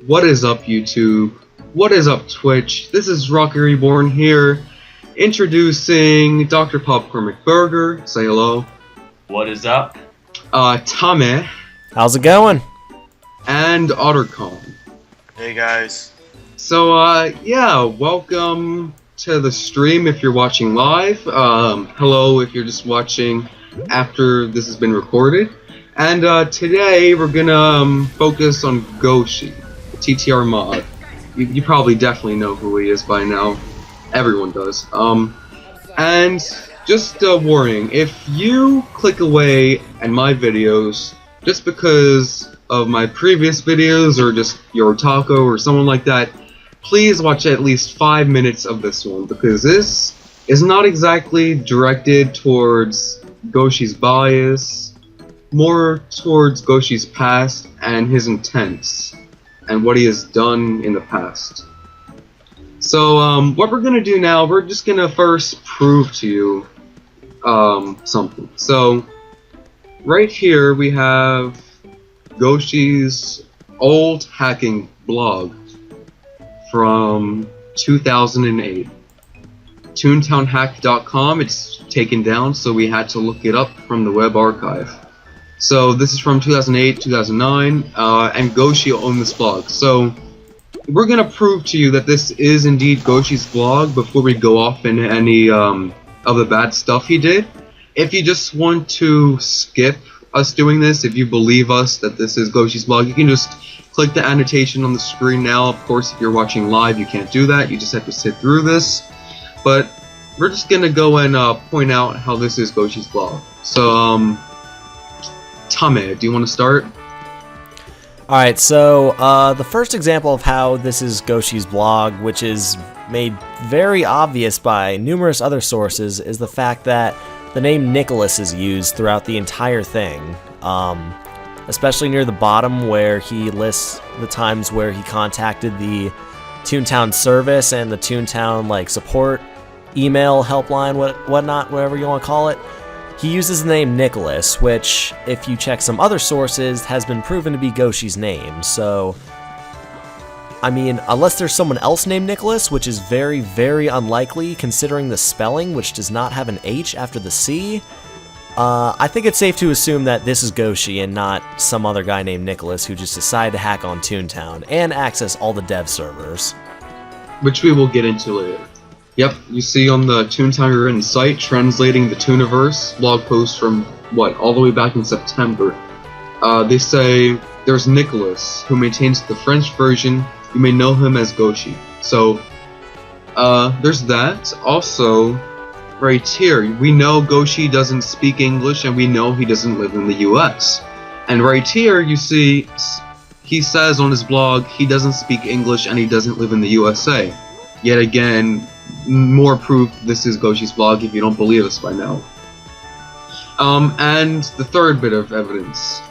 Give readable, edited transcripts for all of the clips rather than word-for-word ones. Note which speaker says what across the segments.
Speaker 1: What is up, YouTube? What is up, Twitch? This is Reborn here, introducing Dr. Popcorn McBurger. Say hello.
Speaker 2: What is up?
Speaker 1: Tommeh.
Speaker 3: How's it going?
Speaker 1: And Auterkern.
Speaker 4: Hey guys.
Speaker 1: So, yeah, welcome to the stream if you're watching live. Hello if you're just watching after this has been recorded. And today we're gonna focus on Goshi, the TTR mod. You probably definitely know who he is by now. Everyone does. And just a warning, if you click away at my videos just because of my previous videos or just your taco or someone like that, please watch at least 5 minutes of this one, because this is not exactly directed towards Goshi's bias, more towards Goshi's past and his intents and what he has done in the past. So what we're gonna do now, we're just gonna first prove to you something. So right here we have Goshi's old hacking blog from 2008. toontownhack.com. It's taken down, so we had to look it up from the web archive. So this is from 2008, 2009, and Goshi owned this blog. So we're gonna prove to you that this is indeed Goshi's blog before we go off into any of the bad stuff he did. If you just want to skip us doing this, if you believe us that this is Goshi's blog, you can just click the annotation on the screen now. Of course, if you're watching live, you can't do that. You just have to sit through this. But we're just gonna go and point out how this is Goshi's blog. So, Tommeh, do you want to start?
Speaker 3: Alright, so the first example of how this is Goshi's blog, which is made very obvious by numerous other sources, is the fact that the name Nicholas is used throughout the entire thing. Especially near the bottom where he lists the times where he contacted the Toontown service and the Toontown like support email helpline, whatnot, whatever you want to call it. He uses the name Nicholas, which, if you check some other sources, has been proven to be Goshi's name. So, I mean, unless there's someone else named Nicholas, which is very, very unlikely considering the spelling, which does not have an H after the C, I think it's safe to assume that this is Goshi and not some other guy named Nicholas who just decided to hack on Toontown and access all the dev servers.
Speaker 1: Which we will get into later. Yep, you see on the Toontown written site, translating the Tooniverse blog post from, what, all the way back in September. They say, there's Nicholas, who maintains the French version. You may know him as Goshi. So, there's that. Also, right here, we know Goshi doesn't speak English, and we know he doesn't live in the US. And right here, you see, he says on his blog, he doesn't speak English and he doesn't live in the USA. Yet again, more proof this is Goshi's blog if you don't believe us by now. And the third bit of evidence.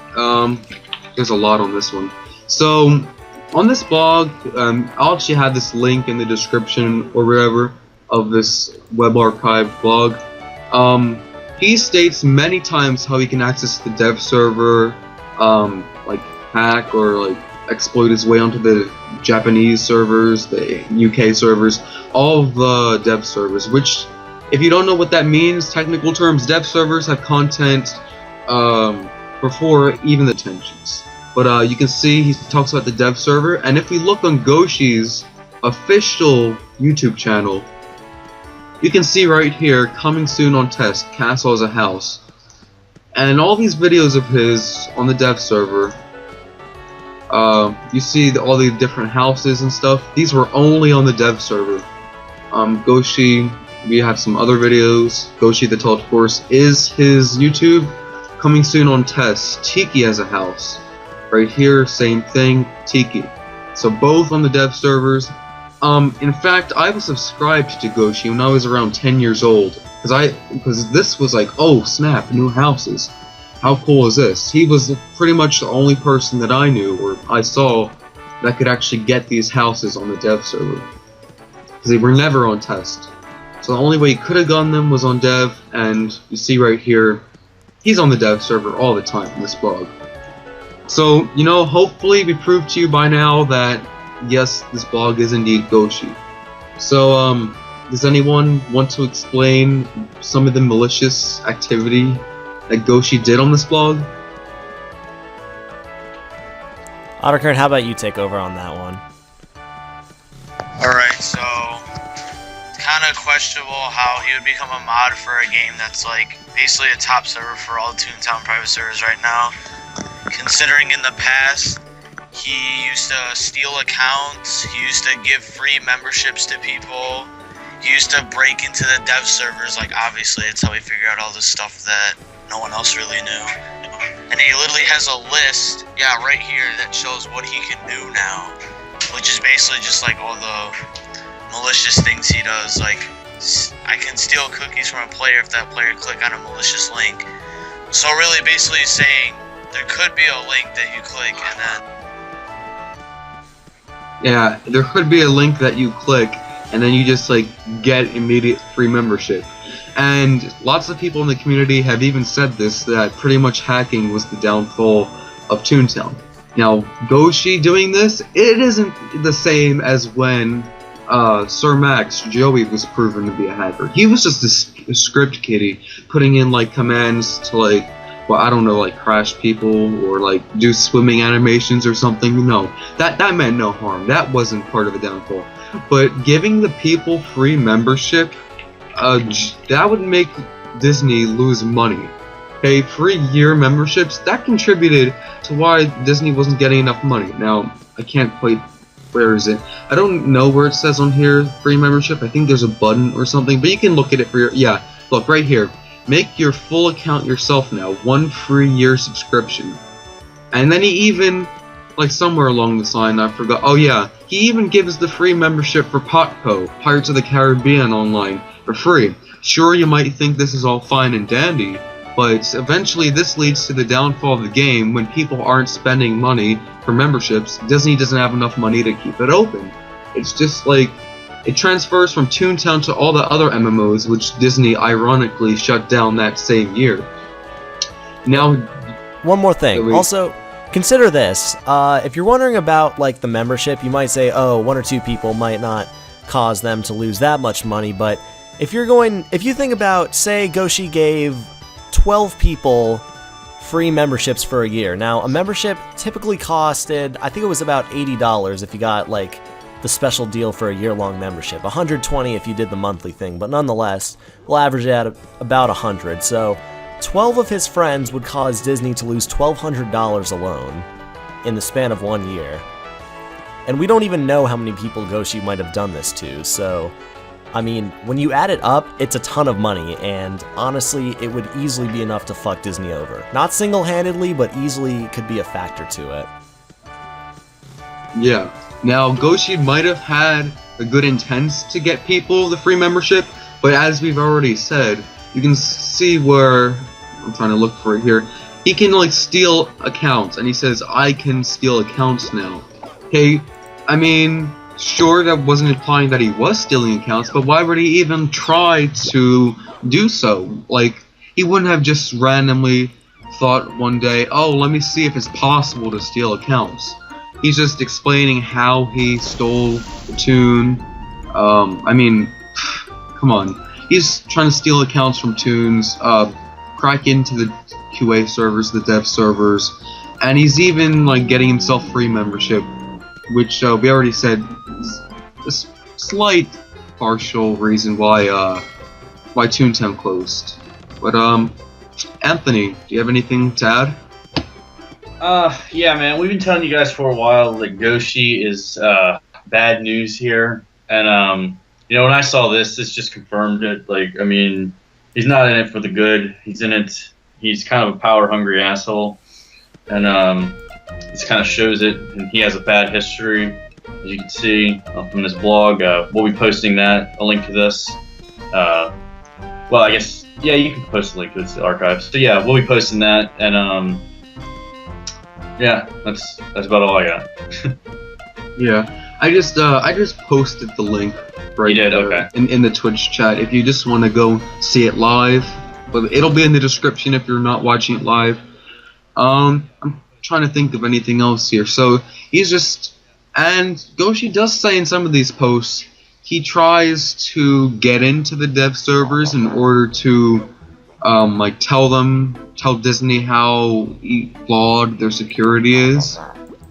Speaker 1: There's a lot on this one. So, on this blog, I'll actually have this link in the description or wherever of this web archive blog. He states many times how he can access the dev server, like hack or like exploit his way onto the Japanese servers, the UK servers, all of the dev servers, which, if you don't know what that means, technical terms, dev servers have content before even the tensions. But you can see he talks about the dev server, and if we look on Goshi's official YouTube channel, you can see right here, coming soon on test, Castle as a House. And all these videos of his on the dev server, you see all the different houses and stuff. These were only on the dev server. Goshi, we have some other videos. Goshi the Tall Horse is his YouTube. Coming soon on test, Tiki as a House. Right here, same thing, Tiki. So both on the dev servers. In fact, I was subscribed to Goshi when I was around 10 years old. Because this was like, oh snap, new houses. How cool is this? He was pretty much the only person that I knew or I saw that could actually get these houses on the dev server. Because they were never on test. So the only way he could have gotten them was on dev, and you see right here, he's on the dev server all the time in this blog. So, hopefully we proved to you by now that, yes, this blog is indeed Goshi. So, does anyone want to explain some of the malicious activity that Goshi did on this blog?
Speaker 3: Auterkern, how about you take over on that one?
Speaker 4: Alright, so kind of questionable how he would become a mod for a game that's like basically a top server for all Toontown private servers right now. Considering in the past, he used to steal accounts, he used to give free memberships to people, he used to break into the dev servers, like obviously it's how we figure out all this stuff that no one else really knew. And he literally has a list, right here, that shows what he can do now. Which is basically just like all the malicious things he does, like I can steal cookies from a player if that player click on a malicious link. So really basically saying there could be a link that you click and then...
Speaker 1: Yeah, there could be a link that you click and then you just get immediate free membership. And lots of people in the community have even said this, that pretty much hacking was the downfall of Toontown. Now, Goshi doing this, it isn't the same as when Sir Max, Joey, was proven to be a hacker. He was just a script kiddie, putting in commands to crash people or do swimming animations or something. No, that meant no harm. That wasn't part of a downfall. But giving the people free membership, that would make Disney lose money. Okay, free year memberships, that contributed to why Disney wasn't getting enough money. Now, I can't quite, where is it? I don't know where it says on here, free membership. I think there's a button or something, but you can look at it for your, look right here. Make your full account yourself now, 1 free year subscription. And then he even, somewhere along this line, I forgot, he even gives the free membership for POTCO, Pirates of the Caribbean Online, for free. Sure, you might think this is all fine and dandy, but eventually this leads to the downfall of the game when people aren't spending money for memberships. Disney doesn't have enough money to keep it open. It's just it transfers from Toontown to all the other MMOs, which Disney ironically shut down that same year. Now,
Speaker 3: one more thing. Also, consider this. If you're wondering about the membership, you might say, oh, 1 or 2 people might not cause them to lose that much money, but if you think about, say, Goshi gave 12 people free memberships for a year. Now, a membership typically costed, I think it was about $80 if you got the special deal for a year-long membership. $120 if you did the monthly thing, but nonetheless, we'll average it at about $100. So, 12 of his friends would cause Disney to lose $1,200 alone in the span of 1 year. And we don't even know how many people Goshi might have done this to, so I mean, when you add it up, it's a ton of money, and honestly, it would easily be enough to fuck Disney over. Not single-handedly, but easily could be a factor to it.
Speaker 1: Yeah. Now, Goshi might have had a good intent to get people the free membership, but as we've already said, you can see where, I'm trying to look for it here, he can steal accounts, and he says, I can steal accounts now. Okay, I mean, sure, that wasn't implying that he was stealing accounts, but why would he even try to do so? He wouldn't have just randomly thought one day, oh, let me see if it's possible to steal accounts. He's just explaining how he stole the Toon. I mean, come on. He's trying to steal accounts from Toons, crack into the QA servers, the dev servers, and he's even getting himself free membership, which we already said is a slight partial reason why Toontown closed. But Anthony, do you have anything to add?
Speaker 2: Yeah, man, we've been telling you guys for a while that Goshi is bad news here, and when I saw this just confirmed it. I mean, he's not in it for the good. He's in it. He's kind of a power-hungry asshole, and this kind of shows it. And he has a bad history, as you can see from this blog. We'll be posting that, a link to this. Well, I guess, yeah, you can post a link to this archive. So yeah, we'll be posting that, and yeah, that's about all I got.
Speaker 1: Yeah, I just posted the link right
Speaker 2: you did, okay.
Speaker 1: in the Twitch chat if you just want to go see it live. But it'll be in the description if you're not watching it live. I'm trying to think of anything else here. So he's just, and Goshi does say in some of these posts, he tries to get into the dev servers in order to, like tell Disney how flawed their security is.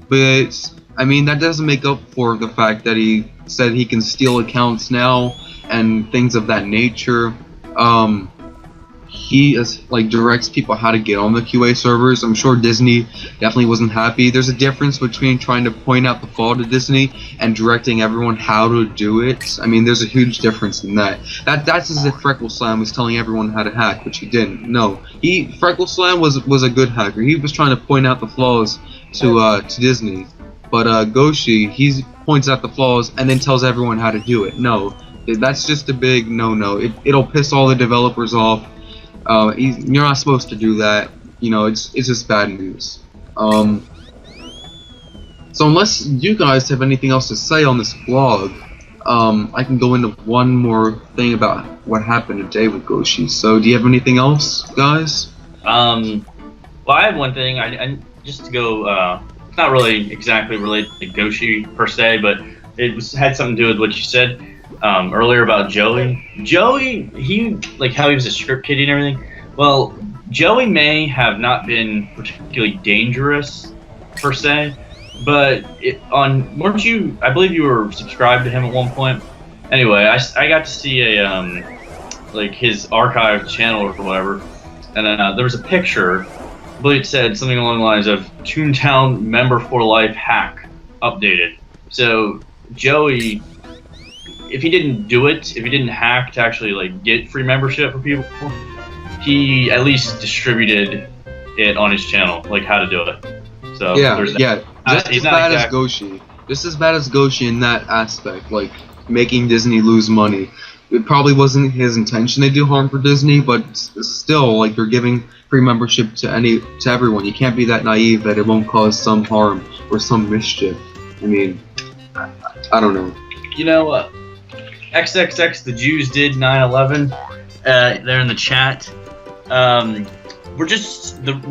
Speaker 1: But I mean, that doesn't make up for the fact that he said he can steal accounts now and things of that nature. He directs people how to get on the QA servers. I'm sure Disney definitely wasn't happy. There's a difference between trying to point out the flaw to Disney and directing everyone how to do it. I mean, there's a huge difference in that. That's as if Freckle Slam was telling everyone how to hack, which he didn't. No, Freckle Slam was a good hacker. He was trying to point out the flaws to Disney. But Goshi, he points out the flaws and then tells everyone how to do it. No, that's just a big no-no. It'll piss all the developers off. You're not supposed to do that. You know, it's just bad news. So unless you guys have anything else to say on this blog, I can go into one more thing about what happened today with Goshi. So do you have anything else, guys?
Speaker 2: Well, I had one thing. I just to go. It's not really exactly related to Goshi per se, but had something to do with what you said earlier about Joey. Joey, how he was a script kiddie and everything. Well, Joey may have not been particularly dangerous per se, but weren't you? I believe you were subscribed to him at one point. Anyway, I got to see his archive channel or whatever, and there was a picture. I believe it said something along the lines of Toontown member for life hack updated. So Joey, if he didn't do it, if he didn't hack to actually get free membership for people, he at least distributed it on his channel, how to do it. So
Speaker 1: just as bad as Goshi. Just as bad as Goshi in that aspect, making Disney lose money. It probably wasn't his intention to do harm for Disney, but still, you're giving free membership to everyone. You can't be that naive that it won't cause some harm or some mischief. I mean, I don't know.
Speaker 2: You know, XXX, the Jews did 9/11. There in the chat. We're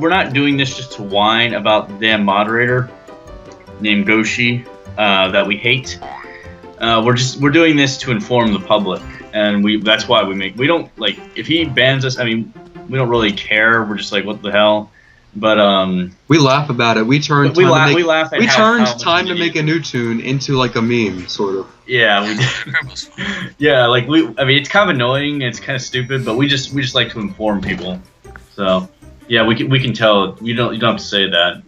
Speaker 2: not doing this just to whine about the damn moderator named Goshi that we hate. We're doing this to inform the public, and that's why we don't if he bans us. I mean, we don't really care. We're just what the hell. But
Speaker 1: we laugh about it. We turned time to make a new tune into a meme, sort of.
Speaker 2: Yeah, we did. Yeah, I mean, it's kind of annoying. It's kind of stupid, but we just like to inform people. So yeah, we can tell. You don't have to say that.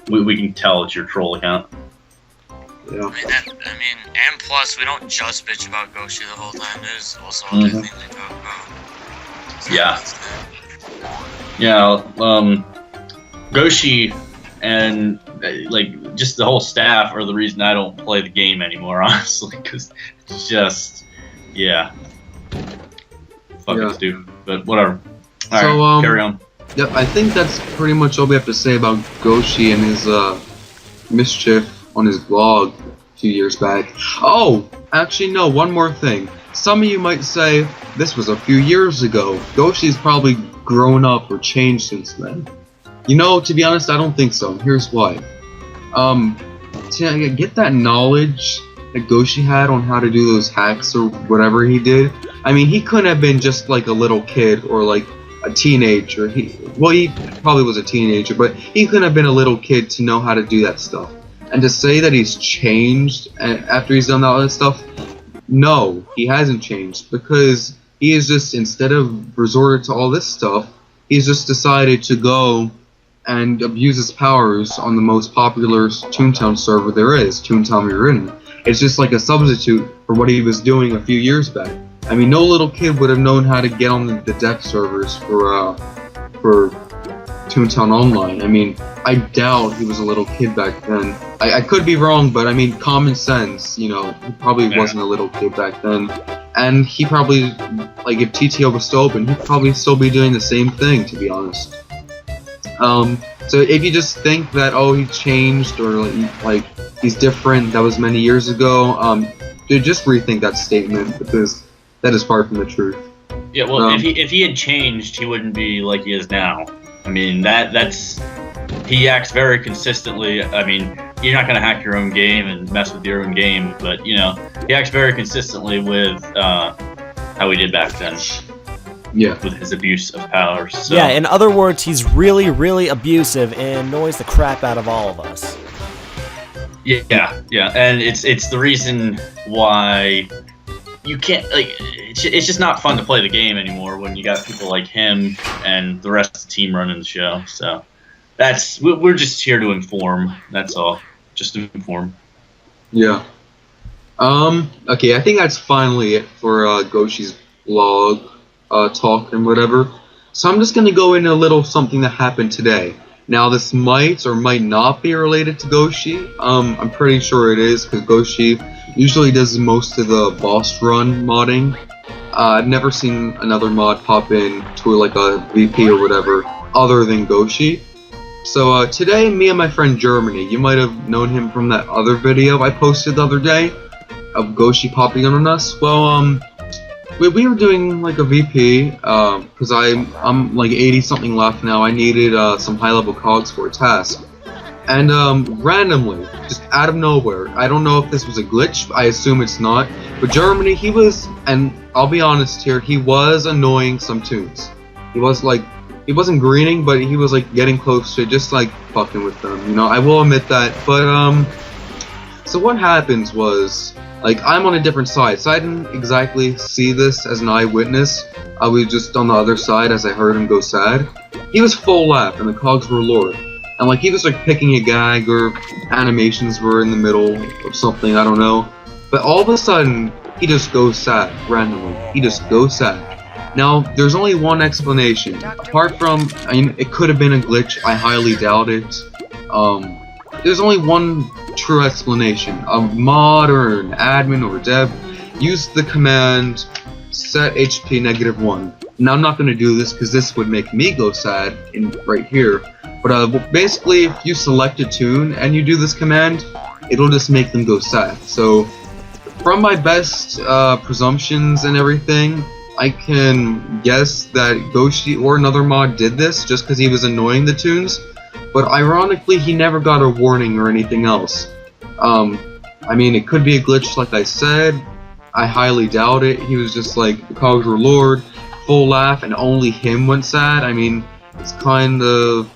Speaker 2: We can tell it's your troll account.
Speaker 1: Yeah.
Speaker 4: I mean, and plus, we don't just bitch about Goshi the whole time. There's also other things to talk about. So
Speaker 2: yeah. Yeah. Goshi and just the whole staff are the reason I don't play the game anymore, honestly, because it's just fucking stupid. But whatever. All right, carry on.
Speaker 1: Yep, I think that's pretty much all we have to say about Goshi and his mischief on his blog a few years back. Oh, actually no, one more thing. Some of you might say this was a few years ago. Goshi's probably grown up or changed since then. You know, to be honest, I don't think so. Here's why. To get that knowledge that Goshi had on how to do those hacks or whatever he did, I mean, he couldn't have been just a little kid or a teenager. He probably was a teenager, but he couldn't have been a little kid to know how to do that stuff. And to say that he's changed after he's done all that stuff, no, he hasn't changed, because he is just, instead of resorted to all this stuff, he's just decided to go and abuse his powers on the most popular Toontown server there is, Toontown Marin. It's just like a substitute for what he was doing a few years back. I mean, no little kid would have known how to get on the dev servers for Toontown Online. I mean, I doubt he was a little kid back then. I could be wrong, but I mean, common sense, you know, he probably wasn't a little kid back then. And he probably, if TTR was still open, he'd probably still be doing the same thing, to be honest. So if you just think that, oh, he changed, or he's different, that was many years ago, dude, just rethink that statement, because that is far from the truth.
Speaker 2: Yeah, well, if he had changed, he wouldn't be like he is now. I mean, that's he acts very consistently. I mean, you're not gonna hack your own game and mess with your own game, but you know, he acts very consistently with how he did back then.
Speaker 1: Yeah.
Speaker 2: With his abuse of power. So.
Speaker 3: Yeah, in other words, he's really, really abusive and annoys the crap out of all of us.
Speaker 2: Yeah, and it's the reason why you can't, like, it's just not fun to play the game anymore when you got people like him and the rest of the team running the show. So we're just here to inform. That's all, just to inform.
Speaker 1: Yeah. Okay, I think that's finally it for Goshi's blog talk and whatever. So I'm just gonna go into a little something that happened today. Now this might or might not be related to Goshi. I'm pretty sure it is, because Goshi usually does most of the boss run modding. I've never seen another mod pop in to like a VP or whatever other than Goshi. So today, me and my friend Germany, you might have known him from that other video I posted the other day of Goshi popping in on us. Well, we were doing like a VP, because I'm like 80 something left now. I needed some high level cogs for a task. And randomly, just out of nowhere, I don't know if this was a glitch, I assume it's not, but Germany, he was, and I'll be honest here, he was annoying some tunes. He wasn't greening, but he was like getting close to just like fucking with them, you know, I will admit that. But so what happens was, like, I'm on a different side, so I didn't exactly see this as an eyewitness. I was just on the other side as I heard him go sad. He was full lap and the cogs were lowered. And like he was like picking a gag or animations were in the middle of something, I don't know. But all of a sudden, he just goes sad, randomly. He just goes sad. Now, there's only one explanation. Apart from, I mean, it could have been a glitch, I highly doubt it. There's only one true explanation. A mod or an admin or a dev used the command set HP -1. Now I'm not going to do this because this would make me go sad right here. But basically, if you select a tune and you do this command, it'll just make them go sad. So from my best presumptions and everything, I can guess that Goshi or another mod did this just because he was annoying the tunes. But ironically, he never got a warning or anything else. I mean, it could be a glitch like I said. I highly doubt it. He was just like, the cogs were lowered, full laugh, and only him went sad. I mean, it's kind of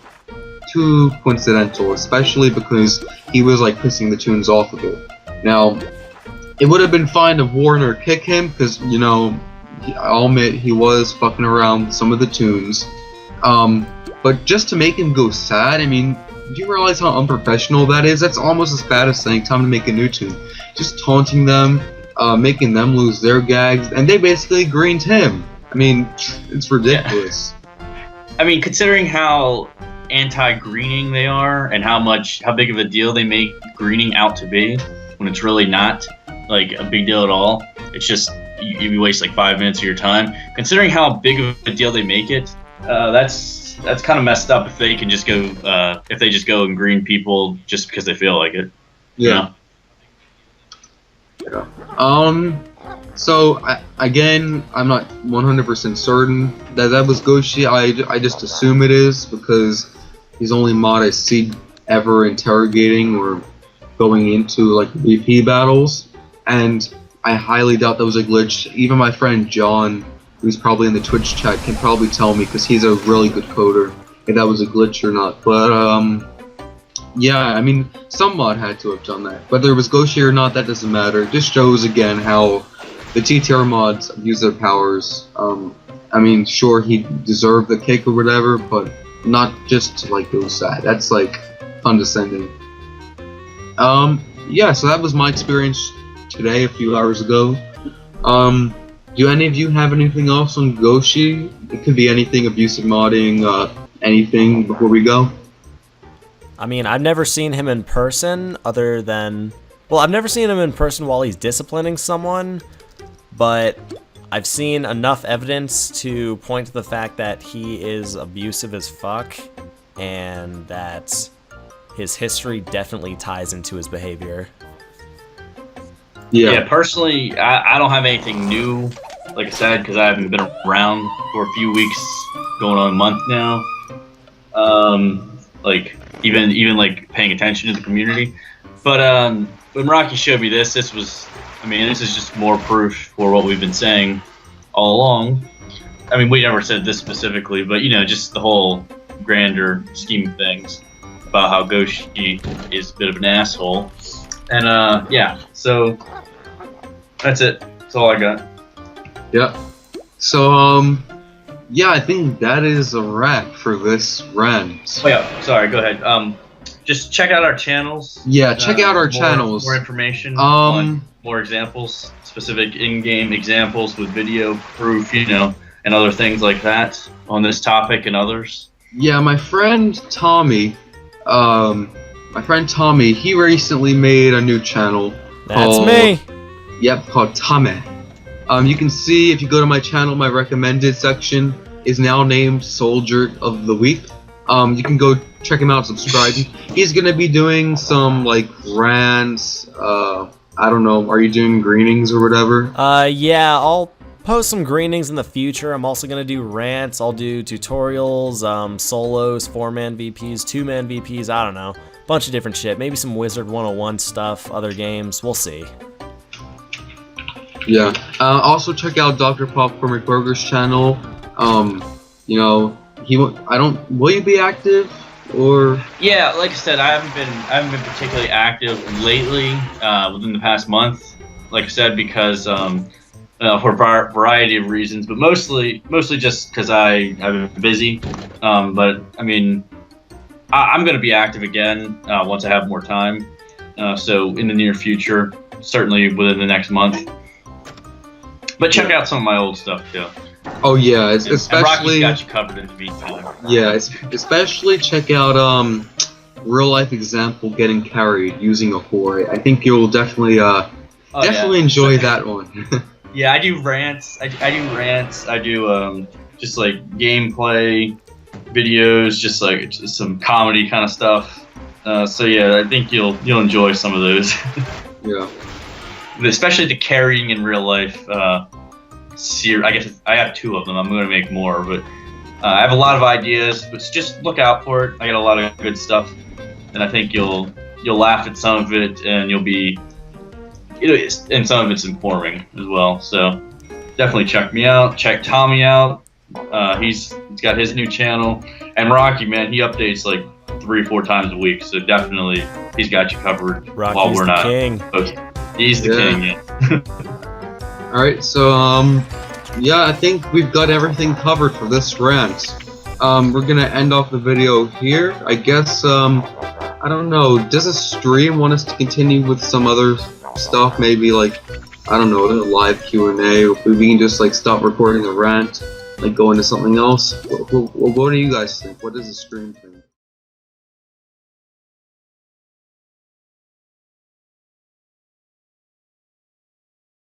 Speaker 1: too coincidental, especially because he was like pissing the tunes off a bit. Now, it would have been fine to warn or kick him, because, you know, I'll admit he was fucking around with some of the tunes. But just to make him go sad, I mean, do you realize how unprofessional that is? That's almost as bad as saying time to make a new tune. Just taunting them, making them lose their gags, and they basically greened him. I mean, it's ridiculous.
Speaker 2: I mean, considering how anti-greening they are and how big of a deal they make greening out to be, when it's really not like a big deal at all. It's just you waste like 5 minutes of your time. Considering how big of a deal they make it, that's kind of messed up if they can just go if they just go and green people just because they feel like it.
Speaker 1: Yeah. Yeah. So again, I'm not 100% certain that was Goshi. I just assume it is because he's the only mod I see ever interrogating or going into like VP battles, and I highly doubt that was a glitch. Even my friend John, who's probably in the Twitch chat, can probably tell me because he's a really good coder if that was a glitch or not. But yeah, I mean, some mod had to have done that. Whether it was Goshi or not, that doesn't matter. It just shows again how the TTR mods abuse their powers. I mean, sure, he deserved the kick or whatever, but not just to like go sad. That's like condescending. Yeah, so that was my experience today, a few hours ago. Do any of you have anything else on Goshi? It could be anything, abusive modding, anything before we go?
Speaker 3: I mean, I've never seen him in person other than... Well, I've never seen him in person while he's disciplining someone, but I've seen enough evidence to point to the fact that he is abusive as fuck, and that his history definitely ties into his behavior.
Speaker 2: Yeah, personally, I don't have anything new, like I said, because I haven't been around for a few weeks, going on a month now. Like, even like paying attention to the community. But when Rocky showed me this was, I mean, this is just more proof for what we've been saying all along. I mean, we never said this specifically, but you know, just the whole grander scheme of things about how Goshi is a bit of an asshole. And yeah, so that's it. That's all I got.
Speaker 1: Yep. So yeah, I think that is a wrap for this rant.
Speaker 2: Oh yeah, sorry. Go ahead. Just check out our channels.
Speaker 1: Yeah, check out our channels.
Speaker 2: More information on more examples, specific in-game examples with video proof, you know, and other things like that on this topic and others.
Speaker 1: Yeah, my friend Tommeh, he recently made a new channel.
Speaker 3: That's me.
Speaker 1: Yep, called Tommeh. You can see if you go to my channel, my recommended section is now named Soldier of the Week. You can go check him out, subscribe. He's gonna be doing some like rants. I don't know. Are you doing greenings or whatever?
Speaker 3: Yeah, I'll post some greenings in the future. I'm also gonna do rants. I'll do tutorials, solos, 4-man VPs, 2-man VPs. I don't know, bunch of different shit. Maybe some Wizard 101 stuff, other games. We'll see.
Speaker 1: Yeah. Also check out Dr. Popcorn McBurger's channel. You know, will you be active or? Yeah,
Speaker 2: like I said, I haven't been particularly active lately, within the past month. Like I said, because for a variety of reasons, but mostly just because I've been busy. But I mean, I'm gonna be active again once I have more time. So in the near future, certainly within the next month. But check out some of my old stuff too.
Speaker 1: Oh yeah,
Speaker 2: especially. And Rocky's got you covered in the meantime.
Speaker 1: Yeah, especially check out real life example getting carried using a whore. I think you'll definitely enjoy that one.
Speaker 2: Yeah, I do rants. I do rants. I do just like gameplay videos, just like some comedy kind of stuff. So yeah, I think you'll enjoy some of those.
Speaker 1: Yeah.
Speaker 2: Especially the carrying in real life. I guess I have 2 of them. I'm going to make more, but I have a lot of ideas. But just look out for it. I got a lot of good stuff, and I think you'll laugh at some of it, and you'll be, you know, and some of it's informing as well. So definitely check me out. Check Tommeh out. He's got his new channel, and Rocky, man, he updates like 3 or 4 times a week. So definitely he's got you covered.
Speaker 3: Rocky's
Speaker 2: while we're not
Speaker 3: king.
Speaker 2: posting. He's the king. Yeah.
Speaker 1: Alright, so, yeah, I think we've got everything covered for this rant. We're gonna end off the video here. I guess, I don't know, does the stream want us to continue with some other stuff? Maybe, like, I don't know, a live Q&A, or we can just, like, stop recording the rant, like, go into something else? What do you guys think? What does the stream think?